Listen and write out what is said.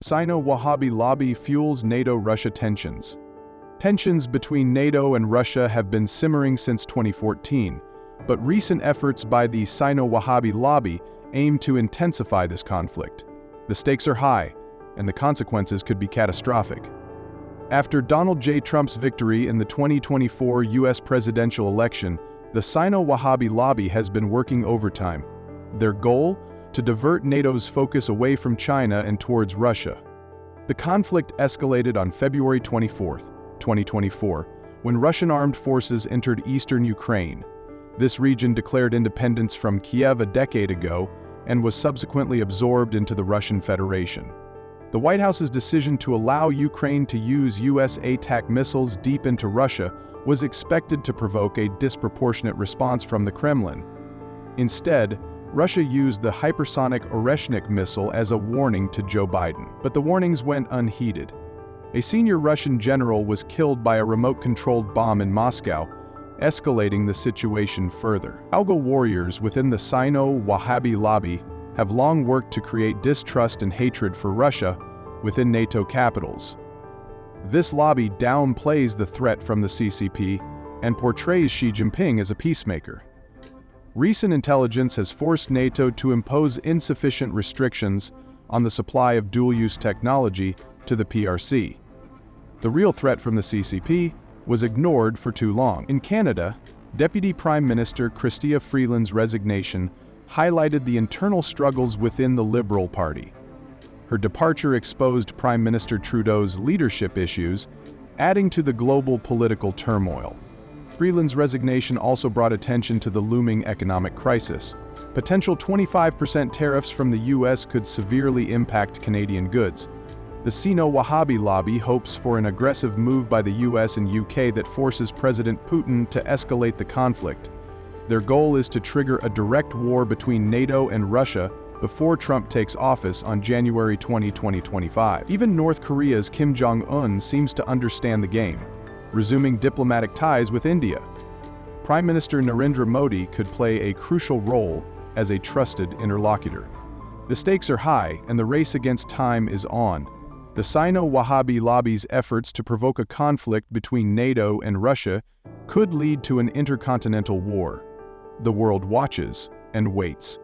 Sino-Wahhabi lobby fuels NATO-Russia tensions. Tensions between NATO and Russia have been simmering since 2014, but recent efforts by the Sino-Wahhabi lobby aim to intensify this conflict. The stakes are high, and the consequences could be catastrophic. After Donald J. Trump's victory in the 2024 U.S. presidential election, the Sino-Wahhabi lobby has been working overtime. Their goal? To divert NATO's focus away from China and towards Russia. The conflict escalated on February 24, 2024, when Russian armed forces entered eastern Ukraine. This region declared independence from Kiev a decade ago and was subsequently absorbed into the Russian Federation. The White House's decision to allow Ukraine to use US ATAC missiles deep into Russia was expected to provoke a disproportionate response from the Kremlin. Instead, Russia used the hypersonic Oreshnik missile as a warning to Joe Biden, but the warnings went unheeded. A senior Russian general was killed by a remote-controlled bomb in Moscow, escalating the situation further. Algal warriors within the Sino-Wahhabi lobby have long worked to create distrust and hatred for Russia within NATO capitals. This lobby downplays the threat from the CCP and portrays Xi Jinping as a peacemaker. Recent intelligence has forced NATO to impose insufficient restrictions on the supply of dual-use technology to the PRC. The real threat from the CCP was ignored for too long. In Canada, Deputy Prime Minister Chrystia Freeland's resignation highlighted the internal struggles within the Liberal Party. Her departure exposed Prime Minister Trudeau's leadership issues, adding to the global political turmoil. Freeland's resignation also brought attention to the looming economic crisis. Potential 25% tariffs from the US could severely impact Canadian goods. The Sino-Wahhabi lobby hopes for an aggressive move by the US and UK that forces President Putin to escalate the conflict. Their goal is to trigger a direct war between NATO and Russia before Trump takes office on January 20, 2025. Even North Korea's Kim Jong-un seems to understand the game, resuming diplomatic ties with India. Prime Minister Narendra Modi could play a crucial role as a trusted interlocutor. The stakes are high, and the race against time is on. The Sino-Wahhabi lobby's efforts to provoke a conflict between NATO and Russia could lead to an intercontinental war. The world watches and waits.